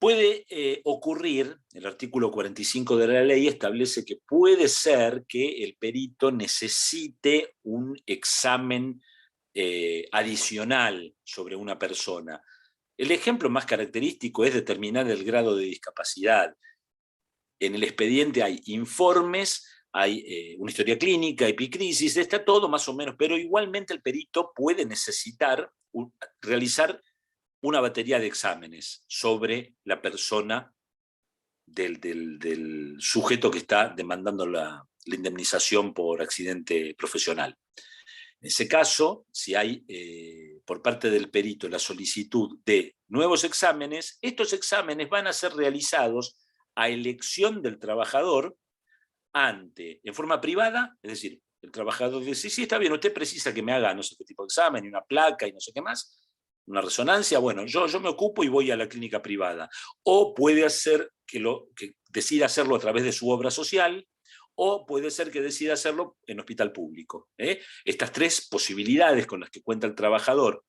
Puede ocurrir, el artículo 45 de la ley establece que puede ser que el perito necesite un examen adicional sobre una persona. El ejemplo más característico es determinar el grado de discapacidad. En el expediente hay informes, hay una historia clínica, epicrisis, está todo más o menos, pero igualmente el perito puede necesitar realizar una batería de exámenes sobre la persona del sujeto que está demandando la indemnización por accidente profesional. En ese caso, si hay por parte del perito la solicitud de nuevos exámenes, estos exámenes van a ser realizados a elección del trabajador en forma privada, es decir, el trabajador dice, sí, está bien, usted precisa que me haga no sé qué tipo de examen, y una placa y no sé qué más, una resonancia, bueno, yo me ocupo y voy a la clínica privada. O puede ser que decida hacerlo a través de su obra social, o puede ser que decida hacerlo en hospital público. Estas tres posibilidades con las que cuenta el trabajador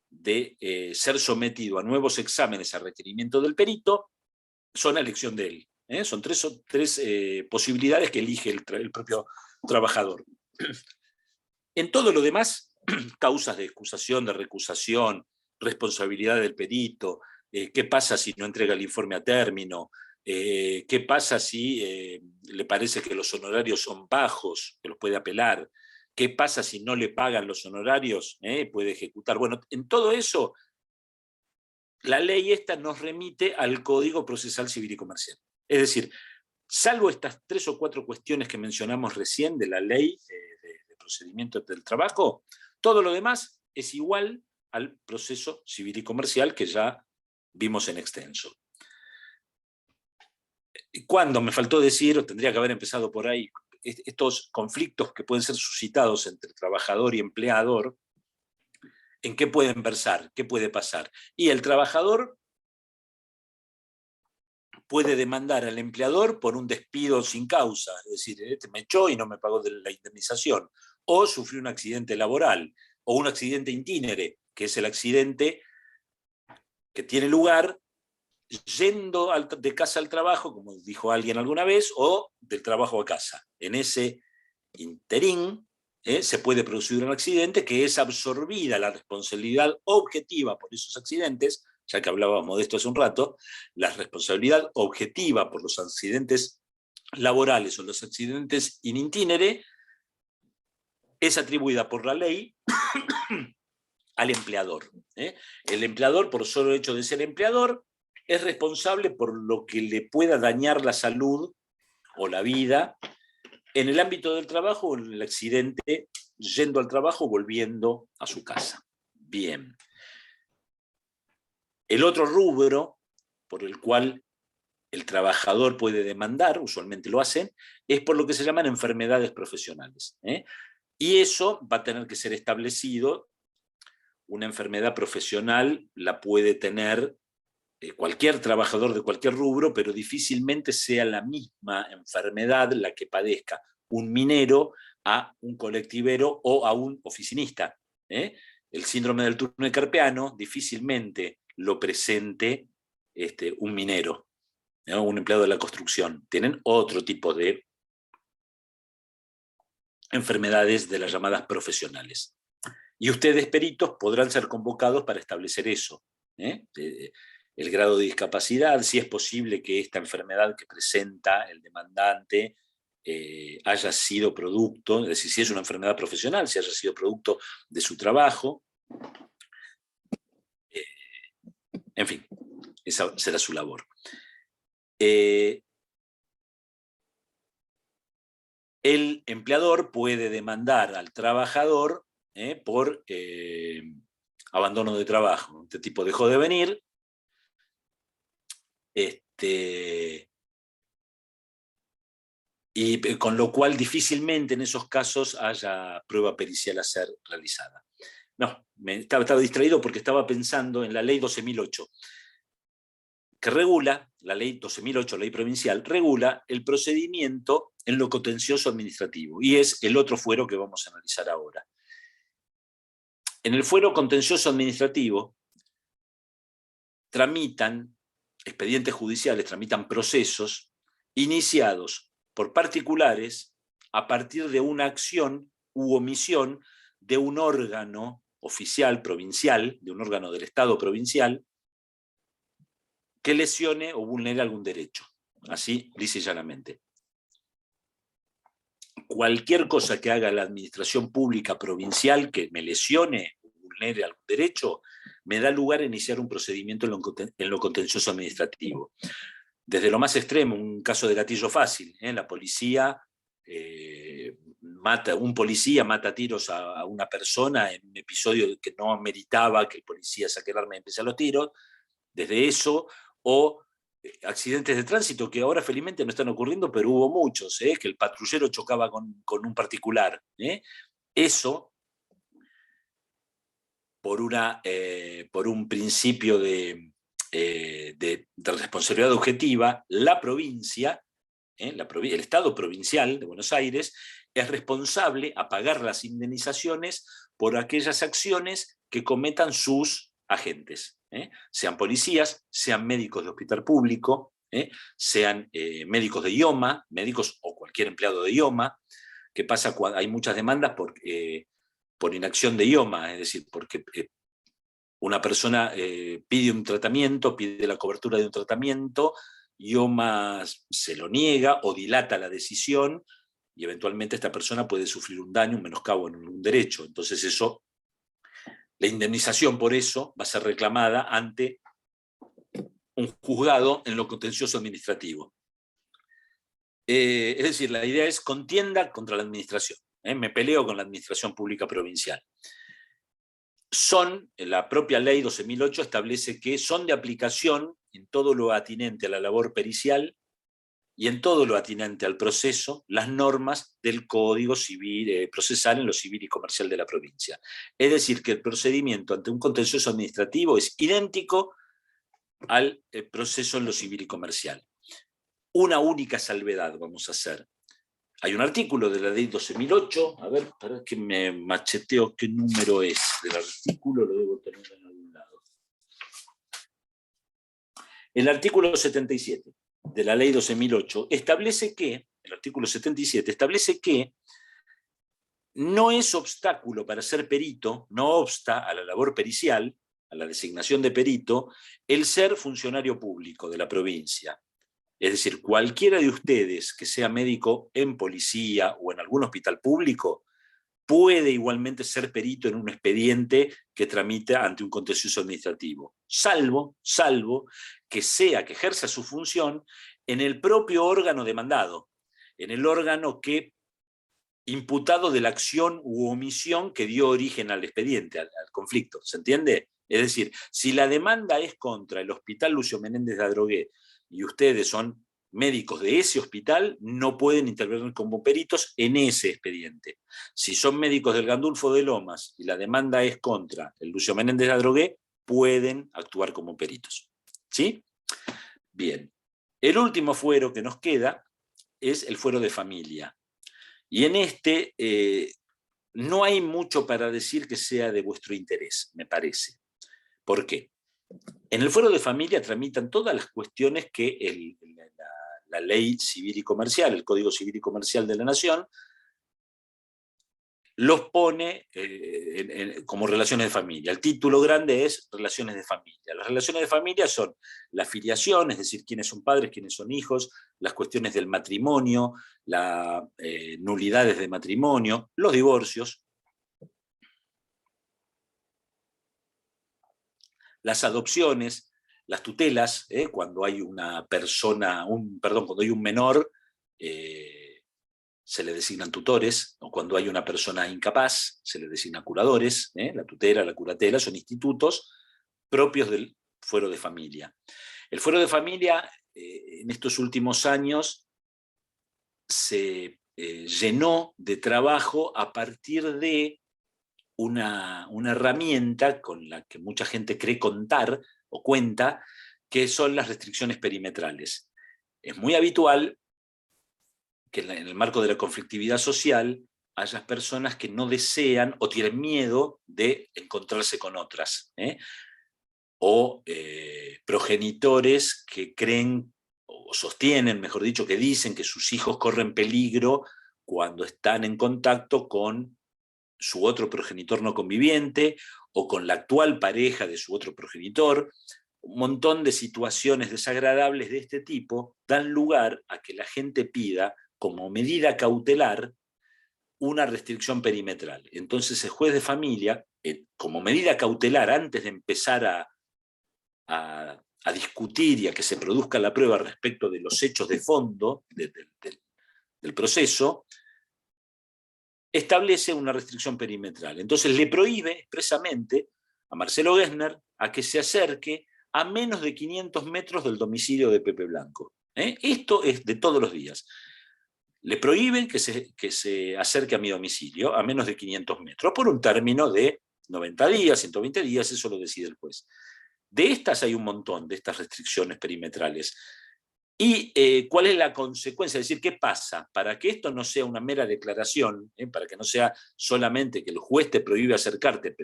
de ser sometido a nuevos exámenes a requerimiento del perito son a elección de él. Son tres posibilidades que elige el propio trabajador. En todo lo demás, causas de excusación, de recusación, responsabilidad del perito, qué pasa si no entrega el informe a término, qué pasa si le parece que los honorarios son bajos, que los puede apelar, qué pasa si no le pagan los honorarios, puede ejecutar. Bueno, en todo eso, la ley esta nos remite al Código Procesal Civil y Comercial. Es decir, salvo estas 3 o 4 cuestiones que mencionamos recién de la ley de procedimiento del trabajo, todo lo demás es igual al proceso civil y comercial que ya vimos en extenso. Cuando me faltó decir, o tendría que haber empezado por ahí, estos conflictos que pueden ser suscitados entre trabajador y empleador, ¿en qué pueden versar? ¿Qué puede pasar? Y el trabajador puede demandar al empleador por un despido sin causa, es decir, me echó y no me pagó la indemnización, o sufrió un accidente laboral, o un accidente intínere, que es el accidente que tiene lugar yendo de casa al trabajo, como dijo alguien alguna vez, o del trabajo a casa. En ese interín se puede producir un accidente que es absorbida la responsabilidad objetiva por esos accidentes, ya que hablábamos de esto hace un rato, la responsabilidad objetiva por los accidentes laborales o los accidentes in itinere es atribuida por la ley al empleador. El empleador, por solo hecho de ser empleador, es responsable por lo que le pueda dañar la salud o la vida en el ámbito del trabajo o en el accidente yendo al trabajo o volviendo a su casa. Bien. El otro rubro por el cual el trabajador puede demandar, usualmente lo hacen, es por lo que se llaman enfermedades profesionales. Y eso va a tener que ser establecido. Una enfermedad profesional la puede tener cualquier trabajador de cualquier rubro, pero difícilmente sea la misma enfermedad la que padezca un minero a un colectivero o a un oficinista. El síndrome del túnel carpiano difícilmente lo presente un minero, un empleado de la construcción. Tienen otro tipo de enfermedades de las llamadas profesionales. Y ustedes, peritos, podrán ser convocados para establecer eso. El grado de discapacidad, si es posible que esta enfermedad que presenta el demandante haya sido producto, es decir, si es una enfermedad profesional, si haya sido producto de su trabajo. En fin, esa será su labor. En el empleador puede demandar al trabajador por abandono de trabajo. Este tipo dejó de venir, y con lo cual difícilmente en esos casos haya prueba pericial a ser realizada. No, estaba distraído porque estaba pensando en la ley 12.008, que regula, la ley 12.008, ley provincial, regula el procedimiento en lo contencioso administrativo, y es el otro fuero que vamos a analizar ahora. En el fuero contencioso administrativo tramitan expedientes judiciales, tramitan procesos iniciados por particulares a partir de una acción u omisión de un órgano oficial provincial, de un órgano del Estado provincial, que lesione o vulnere algún derecho. Así, lisa y llanamente. Cualquier cosa que haga la administración pública provincial que me lesione o vulnere algún derecho, me da lugar a iniciar un procedimiento en lo contencioso administrativo. Desde lo más extremo, un caso de gatillo fácil, la policía un policía mata a tiros a una persona en un episodio que no meritaba que el policía saque el arma y empiece a los tiros, desde eso, o accidentes de tránsito que ahora felizmente no están ocurriendo, pero hubo muchos, que el patrullero chocaba con un particular. Eso, por un principio de responsabilidad objetiva, la provincia, el Estado provincial de Buenos Aires, es responsable a pagar las indemnizaciones por aquellas acciones que cometan sus agentes, sean policías, sean médicos de hospital público, sean médicos de IOMA, médicos o cualquier empleado de IOMA. ¿Qué pasa cuando hay muchas demandas por inacción de IOMA? Es decir, porque una persona pide un tratamiento, pide la cobertura de un tratamiento, IOMA se lo niega o dilata la decisión, y eventualmente esta persona puede sufrir un daño, un menoscabo en un derecho. Entonces la indemnización por eso va a ser reclamada ante un juzgado en lo contencioso administrativo. Es decir, la idea es contienda contra la administración. Me peleo con la administración pública provincial. La propia ley 12.008 establece que son de aplicación en todo lo atinente a la labor pericial y en todo lo atinente al proceso, las normas del Código Civil procesal en lo civil y comercial de la provincia. Es decir, que el procedimiento ante un contencioso administrativo es idéntico al proceso en lo civil y comercial. Una única salvedad vamos a hacer. Hay un artículo de la ley 12.008, a ver, para que me macheteo qué número es del artículo, lo debo tener en algún lado. El artículo 77 de la ley 12.008 establece que, el artículo 77 establece que no es obstáculo para ser perito, no obsta a la labor pericial, a la designación de perito, el ser funcionario público de la provincia. Es decir, cualquiera de ustedes que sea médico en policía o en algún hospital público puede igualmente ser perito en un expediente que tramite ante un contencioso administrativo, salvo que ejerza su función en el propio órgano demandado, en el órgano imputado de la acción u omisión que dio origen al expediente, al conflicto, ¿se entiende? Es decir, si la demanda es contra el Hospital Lucio Menéndez de Adrogué y ustedes son médicos de ese hospital, no pueden intervenir como peritos en ese expediente. Si son médicos del Gandulfo de Lomas y la demanda es contra el Lucio Menéndez de Adrogué, pueden actuar como peritos. ¿Sí? Bien. El último fuero que nos queda es el fuero de familia. Y en este no hay mucho para decir que sea de vuestro interés, me parece. ¿Por qué? En el fuero de familia tramitan todas las cuestiones que la ley civil y comercial, el Código Civil y Comercial de la Nación, los pone como relaciones de familia. El título grande es relaciones de familia. Las relaciones de familia son la filiación, es decir, quiénes son padres, quiénes son hijos, las cuestiones del matrimonio, las nulidades de matrimonio, los divorcios, las adopciones, las tutelas, cuando hay una persona, cuando hay un menor se le designan tutores, o cuando hay una persona incapaz, se le designan curadores. La tutela, la curatela son institutos propios del fuero de familia. El fuero de familia, en estos últimos años, se llenó de trabajo a partir de una herramienta con la que mucha gente cree contar o cuenta, que son las restricciones perimetrales. Es muy habitual que en el marco de la conflictividad social haya personas que no desean o tienen miedo de encontrarse con otras, o progenitores que creen, o sostienen, mejor dicho, que dicen que sus hijos corren peligro cuando están en contacto con su otro progenitor no conviviente, o con la actual pareja de su otro progenitor. Un montón de situaciones desagradables de este tipo dan lugar a que la gente pida, como medida cautelar, una restricción perimetral. Entonces el juez de familia, como medida cautelar, antes de empezar a discutir y a que se produzca la prueba respecto de los hechos de fondo del proceso, establece una restricción perimetral. Entonces le prohíbe expresamente a Marcelo Gessner a que se acerque a menos de 500 metros del domicilio de Pepe Blanco. Esto es de todos los días. Le prohíben que se acerque a mi domicilio a menos de 500 metros, por un término de 90 días, 120 días, eso lo decide el juez. De estas hay un montón, de estas restricciones perimetrales. ¿Y cuál es la consecuencia? Es decir, ¿qué pasa? Para que esto no sea una mera declaración, para que no sea solamente que el juez te prohíbe acercarte,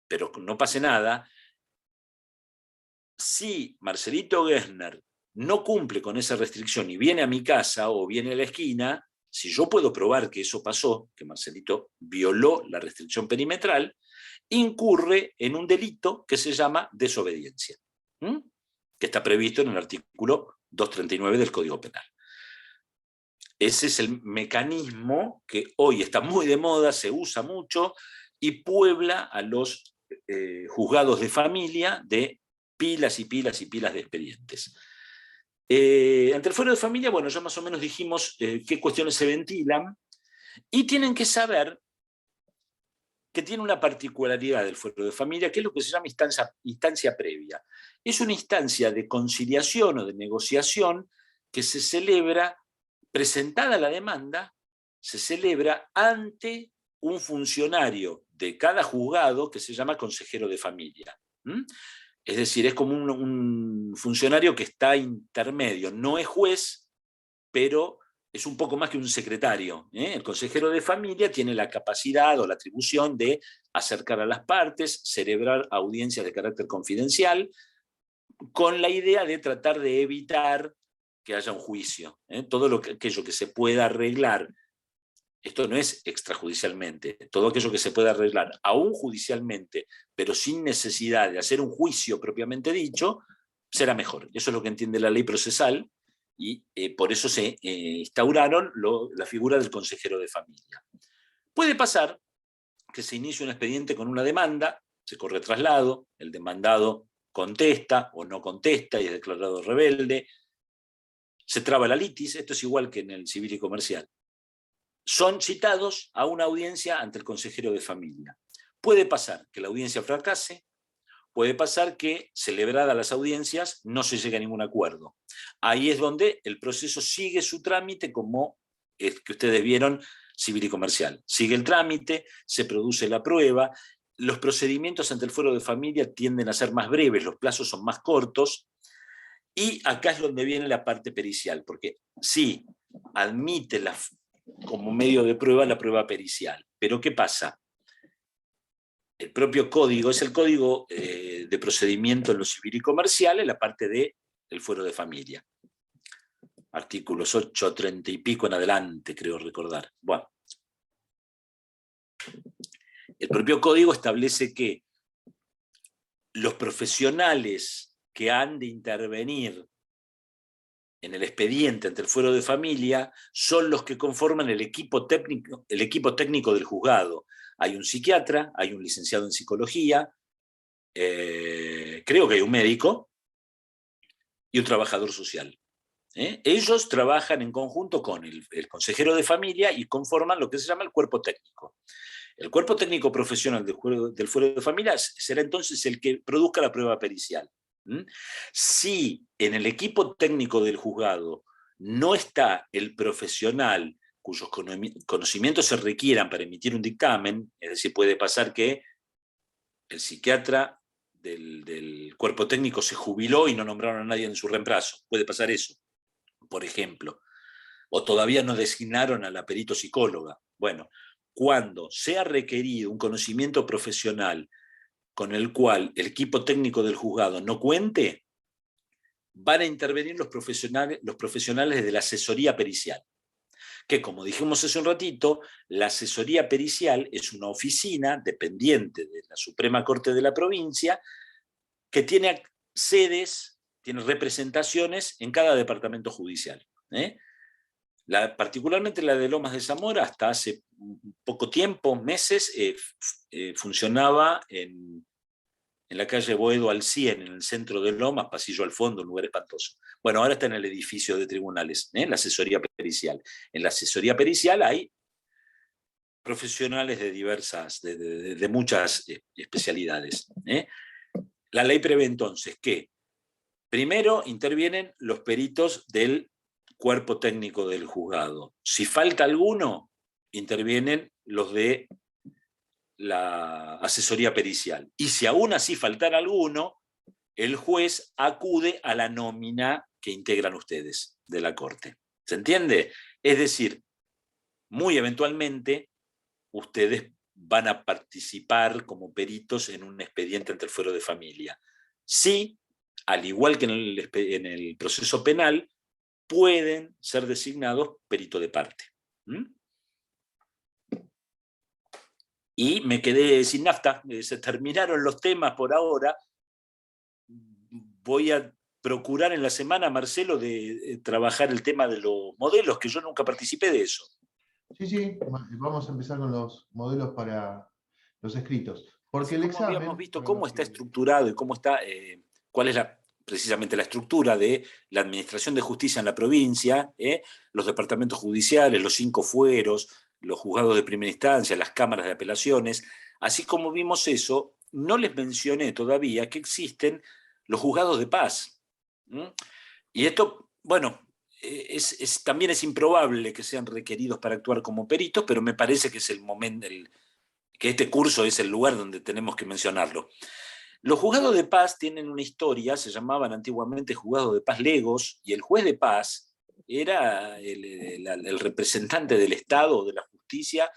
pero no pase nada, si Marcelito Gessner no cumple con esa restricción y viene a mi casa o viene a la esquina, si yo puedo probar que eso pasó, que Marcelito violó la restricción perimetral, incurre en un delito que se llama desobediencia, que está previsto en el artículo 239 del Código Penal. Ese es el mecanismo que hoy está muy de moda, se usa mucho y puebla a los juzgados de familia de pilas y pilas y pilas de expedientes. Ante el fuero de familia, bueno, ya más o menos dijimos qué cuestiones se ventilan, y tienen que saber que tiene una particularidad del fuero de familia, que es lo que se llama instancia previa. Es una instancia de conciliación o de negociación que se celebra, presentada la demanda, se celebra ante un funcionario de cada juzgado que se llama consejero de familia. Es decir, es como un funcionario que está intermedio, no es juez, pero es un poco más que un secretario. El consejero de familia tiene la capacidad o la atribución de acercar a las partes, celebrar audiencias de carácter confidencial, con la idea de tratar de evitar que haya un juicio. Todo aquello que se pueda arreglar, esto no es extrajudicialmente, todo aquello que se pueda arreglar, aún judicialmente, pero sin necesidad de hacer un juicio propiamente dicho, será mejor. Eso es lo que entiende la ley procesal, y por eso se instauraron la figura del consejero de familia. Puede pasar que se inicie un expediente con una demanda, se corre traslado, el demandado contesta o no contesta y es declarado rebelde, se traba la litis, esto es igual que en el civil y comercial. Son citados a una audiencia ante el consejero de familia. Puede pasar que la audiencia fracase, puede pasar que, celebradas las audiencias, no se llegue a ningún acuerdo. Ahí es donde el proceso sigue su trámite, como el que ustedes vieron, civil y comercial. Sigue el trámite, se produce la prueba, los procedimientos ante el fuero de familia tienden a ser más breves, los plazos son más cortos, y acá es donde viene la parte pericial, porque sí, admite como medio de prueba la prueba pericial, pero ¿qué pasa? El propio código, es el código de procedimiento en lo civil y comercial, en la parte del fuero de familia. Artículos 8, 30 y pico en adelante, creo recordar. Bueno. El propio código establece que los profesionales que han de intervenir en el expediente ante el fuero de familia son los que conforman el equipo técnico del juzgado. Hay un psiquiatra, hay un licenciado en psicología, creo que hay un médico y un trabajador social. Ellos trabajan en conjunto con el consejero de familia y conforman lo que se llama el cuerpo técnico. El cuerpo técnico profesional del fuero de familia será entonces el que produzca la prueba pericial. Si en el equipo técnico del juzgado no está el profesional cuyos conocimientos se requieran para emitir un dictamen, es decir, puede pasar que el psiquiatra del cuerpo técnico se jubiló y no nombraron a nadie en su reemplazo, puede pasar eso, por ejemplo, o todavía no designaron a la perito psicóloga. Bueno, cuando sea requerido un conocimiento profesional con el cual el equipo técnico del juzgado no cuente, van a intervenir los profesionales de la asesoría pericial. Que, como dijimos hace un ratito, la asesoría pericial es una oficina dependiente de la Suprema Corte de la provincia que tiene sedes, tiene representaciones en cada departamento judicial. Particularmente la de Lomas de Zamora, hasta hace poco tiempo, meses, funcionaba en la calle Boedo al 100, en el centro de Lomas, pasillo al fondo, un lugar espantoso. Bueno, ahora está en el edificio de tribunales, la asesoría pericial. En la asesoría pericial hay profesionales de muchas especialidades. La ley prevé entonces que primero intervienen los peritos del cuerpo técnico del juzgado. Si falta alguno, intervienen los de la asesoría pericial. Y si aún así faltara alguno, el juez acude a la nómina que integran ustedes de la Corte. ¿Se entiende? Es decir, muy eventualmente, ustedes van a participar como peritos en un expediente ante el fuero de familia. Sí, al igual que en el proceso penal, pueden ser designados perito de parte. Y me quedé sin nafta, se terminaron los temas por ahora. Voy a procurar en la semana, Marcelo, de trabajar el tema de los modelos, que yo nunca participé de eso. Sí, vamos a empezar con los modelos para los escritos. Porque el examen... Habíamos visto cómo está estructurado y cómo está, cuál es precisamente la estructura de la administración de justicia en la provincia, los departamentos judiciales, los 5 fueros, los juzgados de primera instancia, las cámaras de apelaciones. Así como vimos eso, no les mencioné todavía que existen los juzgados de paz. Y esto, bueno, también es improbable que sean requeridos para actuar como peritos, pero me parece que es el momento, que este curso es el lugar donde tenemos que mencionarlo. Los juzgados de paz tienen una historia, se llamaban antiguamente juzgados de paz legos, y el juez de paz era el representante del Estado, de la justicia,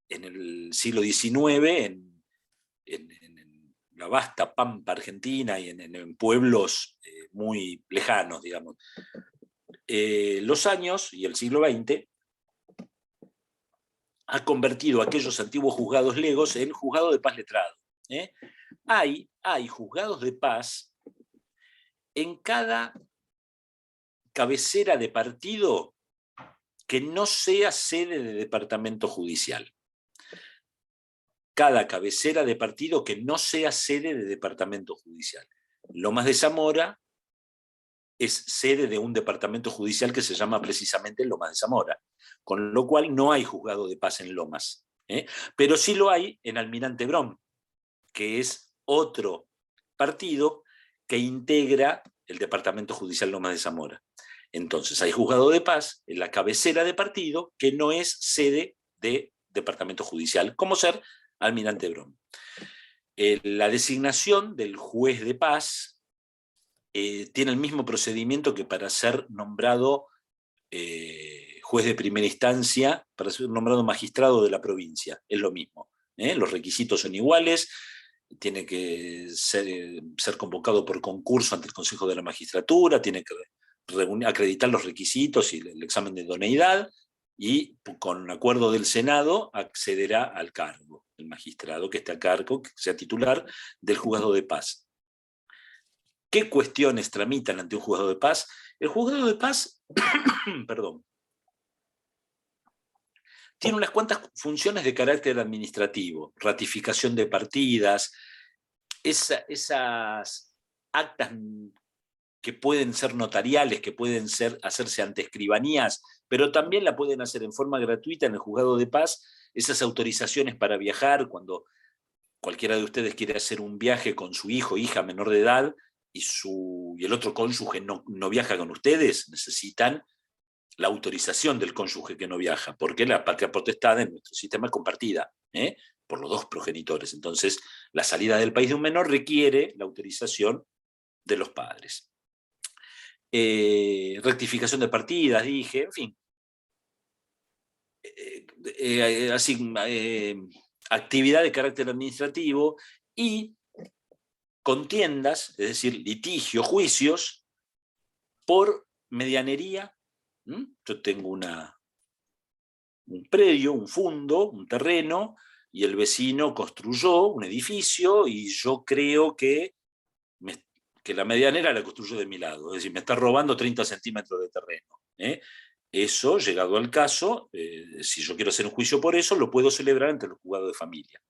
en el siglo XIX, en la vasta pampa argentina y en pueblos muy lejanos, digamos. Los años y el siglo XX ha convertido a aquellos antiguos juzgados legos en juzgados de paz letrado. Hay juzgados de paz en cada cabecera de partido que no sea sede de departamento judicial. Cada cabecera de partido que no sea sede de departamento judicial. Lomas de Zamora es sede de un departamento judicial que se llama precisamente Lomas de Zamora, con lo cual no hay juzgado de paz en Lomas, pero sí lo hay en Almirante Brown, que es otro partido que integra el departamento judicial Lomas de Zamora. Entonces hay juzgado de paz en la cabecera de partido que no es sede de departamento judicial, como ser Almirante Brown. La designación del juez de paz tiene el mismo procedimiento que para ser nombrado juez de primera instancia, para ser nombrado magistrado de la provincia. Es lo mismo. Los requisitos son iguales, tiene que ser convocado por concurso ante el Consejo de la Magistratura, tiene que acreditar los requisitos y el examen de idoneidad, y con acuerdo del Senado accederá al cargo, el magistrado que esté a cargo, que sea titular del juzgado de paz. ¿Qué cuestiones tramitan ante un juzgado de paz? El juzgado de paz, perdón, tiene unas cuantas funciones de carácter administrativo, ratificación de partidas, esas actas que pueden ser notariales, que pueden hacerse ante escribanías, pero también la pueden hacer en forma gratuita en el juzgado de paz, esas autorizaciones para viajar, cuando cualquiera de ustedes quiere hacer un viaje con su hijo o hija menor de edad y el otro cónyuge no viaja con ustedes, necesitan la autorización del cónyuge que no viaja, porque la patria potestad en nuestro sistema es compartida por los dos progenitores. Entonces, la salida del país de un menor requiere la autorización de los padres. Rectificación de partidas, dije, en fin. Actividad de carácter administrativo y contiendas, es decir, litigios, juicios, por medianería. Yo tengo un predio, un fundo, un terreno, y el vecino construyó un edificio y yo creo que la medianera la construyó de mi lado, es decir, me está robando 30 centímetros de terreno. Eso, llegado al caso, si yo quiero hacer un juicio por eso, lo puedo celebrar ante el juzgado de familia.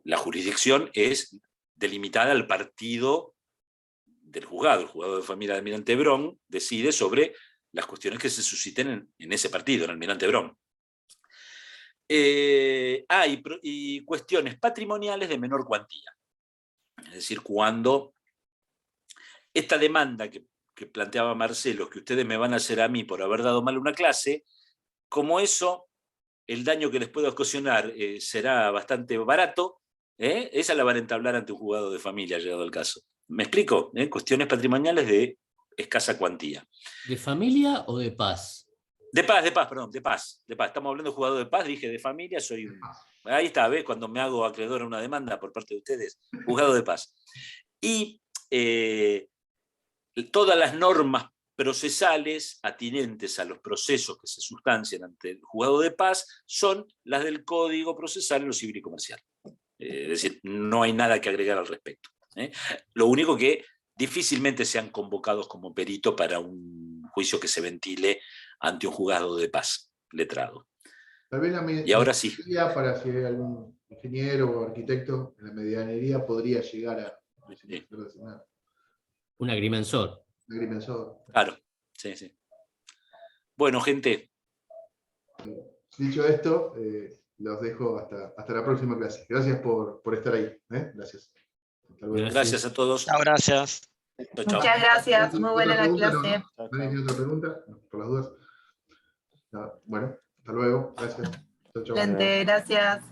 La jurisdicción es delimitada al partido del juzgado. El juzgado de familia de Almirante Brown decide sobre las cuestiones que se susciten en ese partido, en Almirante Brown. Y cuestiones patrimoniales de menor cuantía. Es decir, cuando esta demanda que planteaba Marcelo, que ustedes me van a hacer a mí por haber dado mal una clase, como eso, el daño que les puedo ocasionar será bastante barato, esa la van a entablar ante un juzgado de familia, llegado el caso. ¿Me explico? Cuestiones patrimoniales de escasa cuantía. ¿De familia o de paz? De paz. Estamos hablando de juzgado de paz, dije de familia, soy un... Ahí está, ¿ves? Cuando me hago acreedor a una demanda por parte de ustedes, juzgado de paz. Y todas las normas procesales atinentes a los procesos que se sustancian ante el juzgado de paz son las del Código Procesal en lo civil y comercial. Es decir, no hay nada que agregar al respecto. Lo único que difícilmente sean convocados como perito para un juicio que se ventile ante un juzgado de paz letrado. Tal vez y ahora sí. Para si hay algún ingeniero o arquitecto en la medianería podría llegar a designar. Un agrimensor. Un agrimensor. Claro, sí. Bueno, gente. Dicho esto, los dejo hasta la próxima clase. Gracias por estar ahí. Gracias. Gracias a todos. Chao, gracias. Chao. Muchas gracias, muy buena la clase. ¿Nadie tiene otra pregunta? No, por las dudas. No, bueno, hasta luego. Gracias. Chao. Excelente, gracias.